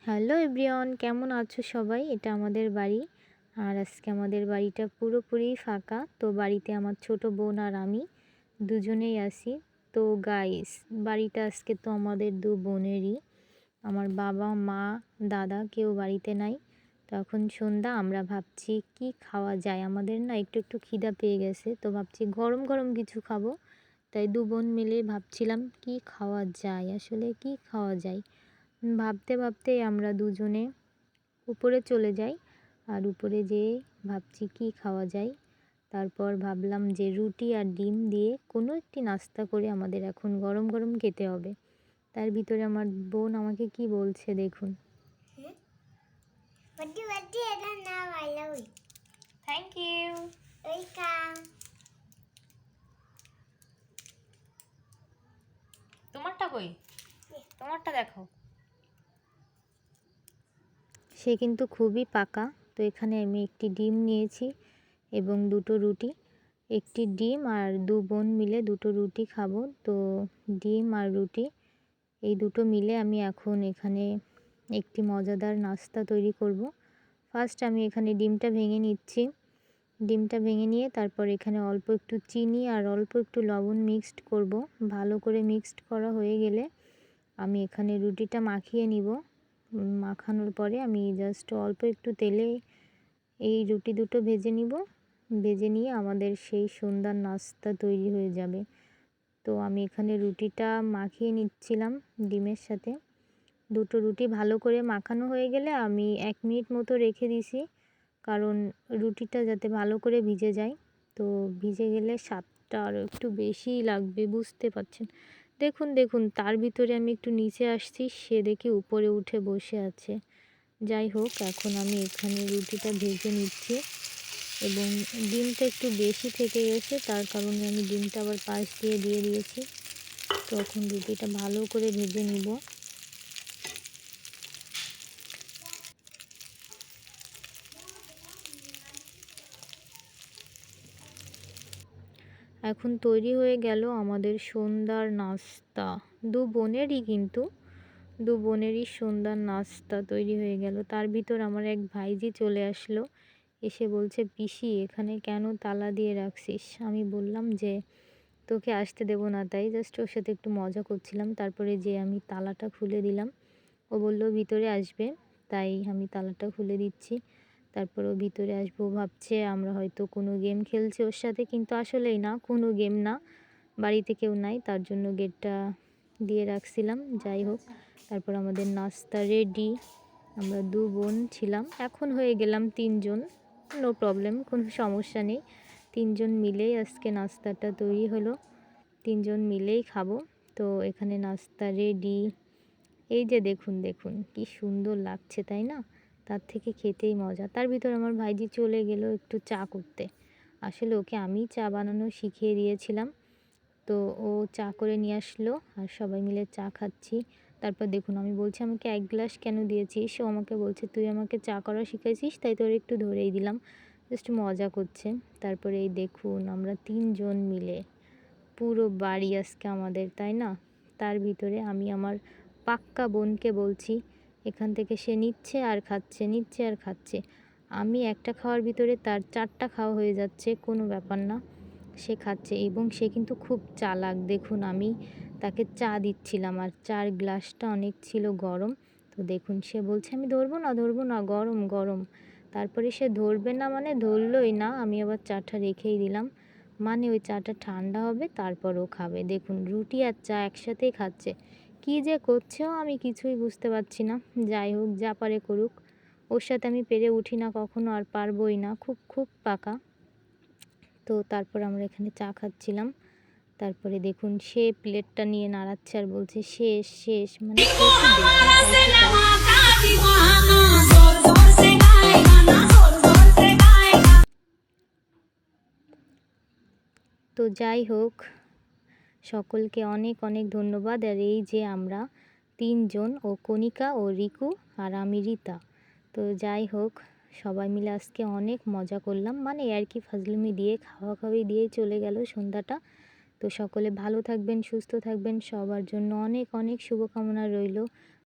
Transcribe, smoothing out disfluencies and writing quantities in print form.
Hello everyone, কেমন আছো সবাই? এটা আমাদের বাড়ি। আর আজকে আমাদের বাড়িটা পুরোপুরি ফাঁকা। তো বাড়িতে আমার ছোট বোন আর আমি দুজনেই আছি। তো গাইস, বাড়িটা আজকে তো আমাদের দু বোনেরই। আমার বাবা, মা, দাদা কেউ বাড়িতে নাই। তো এখন সন্ধ্যা, আমরা ভাবছি কি খাওয়া যায়। আমাদের না একটু একটু খিদা পেয়ে গেছে, তো ভাবছি গরম গরম কিছু খাবো। তাই দু বোন মিলে ভাবছিলাম কি খাওয়া যায়, আসলে কি খাওয়া যায়। ভাবতে ভাবতেই আমরা দুজনে উপরে চলে যাই। আর উপরে যেয়ে ভাবছি কি খাওয়া যায়। তারপর ভাবলাম যে রুটি আর ডিম দিয়ে কোনো একটি নাস্তা করে আমাদের এখন গরম গরম খেতে হবে। তার ভিতরে আমার বোন আমাকে কি বলছে দেখুন। Thank you. তোমারটা কই? তোমারটা দেখো। সে কিন্তু খুবই পাকা। তো এখানে আমি একটি ডিম নিয়েছি এবং দুটো রুটি। একটি ডিম আর দু বোন মিলে দুটো রুটি খাবো। তো ডিম আর রুটি এই দুটো মিলে আমি এখন এখানে একটি মজাদার নাস্তা তৈরি করব। ফার্স্ট আমি এখানে ডিমটা ভেঙে নিচ্ছি। ডিমটা ভেঙে নিয়ে তারপর এখানে অল্প একটু চিনি আর অল্প একটু লবণ মিক্সড করব। ভালো করে মিক্সড করা হয়ে গেলে আমি এখানে রুটিটা মাখিয়ে নিব। মাখানোর পরে আমি জাস্ট অল্প একটু তেলে এই রুটি দুটো ভেজে নিব। ভেজে নিয়ে আমাদের সেই সুন্দর নাস্তা তৈরি হয়ে যাবে। তো আমি এখানে রুটিটা মাখিয়ে নিচ্ছিলাম ডিমের সাথে। দুটো রুটি ভালো করে মাখানো হয়ে গেলে আমি 1 মিনিট মতো রেখে দিছি, কারণ রুটিটা যাতে ভালো করে ভিজে যায়। তো ভিজে গেলে স্বাদটা আরও একটু বেশিই লাগবে, বুঝতে পারছেন। দেখুন দেখুন, তার ভিতরে আমি একটু নিচে আসছি, সে দেখি উপরে উঠে বসে আছে। যাই হোক, এখন আমি এখানে রুটিটা ভেজে নিচ্ছি এবং ডিমটা একটু বেশি থেকে গেছে, তার কারণে আমি ডিমটা আবার পাশ দিয়ে দিয়ে দিয়েছি। তো এখন রুটিটা ভালো করে ভেজে নিব। এখন তৈরি হয়ে গেল আমাদের সন্ধ্যার নাস্তা। দু বোনেরই কিন্তু দু বোনেরই সন্ধ্যার নাস্তা তৈরি হয়ে গেল। তার ভিতর আমার এক ভাইজি চলে আসলো, এসে বলছে পিসি এখানে কেন তালা দিয়ে রাখছিস? আমি বললাম যে তোকে আসতে দেবো না, তাই জাস্ট ওর সাথে একটু মজা করছিলাম। তারপরে যে আমি তালাটা খুলে দিলাম, ও বলল ভিতরে আসবে, তাই আমি তালাটা খুলে দিচ্ছি। তারপর ও ভিতরে আসবো ভাবছে আমরা হয়তো কোনো গেম খেলছি ওর সাথে, কিন্তু আসলেই না, কোনো গেম না। বাড়িতে কেউ নাই, তার জন্য গেটটা দিয়ে রাখছিলাম। যাই হোক, তারপর আমাদের নাস্তা রেডি। আমরা দু বোন ছিলাম, এখন হয়ে গেলাম 3 জন। নো প্রবলেম, কোনো সমস্যা নেই। 3 জন মিলেই আজকে নাস্তাটা তৈরি হলো, 3 জন মিলেই খাবো। তো এখানে নাস্তা রেডি। এই যে দেখুন দেখুন কি সুন্দর লাগছে, তাই না? তার থেকে খেতেই মজা। তার ভিতর আমার ভাইজি চলে গেল একটু চা করতে। আসলে ওকে আমি চা বানানো শিখিয়ে দিয়েছিলাম। তো ও চা করে নিয়ে আসলো আর সবাই মিলে চা খাচ্ছি। তারপর দেখুন আমি বলছি আমাকে 1 গ্লাস কেন দিয়েছিস? ও আমাকে বলছে তুই আমাকে চা করা শিখাইছিস, তাই তোর একটু ধরেই দিলাম। জাস্ট মজা করছে। তারপরে এই দেখুন আমরা 3 জন মিলে পুরো বাড়ি আজকে আমাদের, তাই না? তার ভিতরে আমি আমার পাক্কা বোনকে বলছি, এখান থেকে সে নিচ্ছে আর খাচ্ছে, নিচ্ছে আর খাচ্ছে। আমি একটা খাওয়ার ভিতরে তার 4টা খাওয়া হয়ে যাচ্ছে, কোনো ব্যাপার না। সে খাচ্ছে এবং সে কিন্তু খুব চালাক। দেখুন আমি তাকে চা দিচ্ছিলাম আর চার গ্লাসটা অনেক ছিল গরম। তো দেখুন সে বলছে আমি ধরবো না, ধরবো না, গরম গরম। তারপরে সে ধরবে না মানে ধরলই না, আমি আবার চাটা রেখেই দিলাম। মানে ওই চাটা ঠান্ডা হবে তারপর ও খাবে। দেখুন রুটি আর চা একসাথেই খাচ্ছে। কী যে করছেও আমি কিছুই বুঝতে পারছি না। যাই হোক, যা পারে করুক। ওর সাথে আমি পেরে উঠি না কখনো, আর পারবই না, খুব খুব পাকা। তো তারপর আমরা এখানে চা খাচ্ছিলাম। তারপরে দেখুন সে প্লেটটা নিয়ে নাড়াচ্ছে আর বলছে শেষ শেষ, মানে সে কি বেশি খাইতে চায়। তো যাই হোক, সকলকে অনেক অনেক ধন্যবাদ। আর এই যে আমরা 3 জন, ও কণিকা, ও রিকু, আর আমি রীতা। তো যাই হোক, সবাই মিলে আজকে অনেক মজা করলাম, মানে আর কি ফাজলামি দিয়ে খাওয়া খাওয়ি দিয়েই চলে গেল সন্ধ্যাটা। তো সকলে ভালো থাকবেন, সুস্থ থাকবেন, সবার জন্য অনেক অনেক শুভকামনা রইল।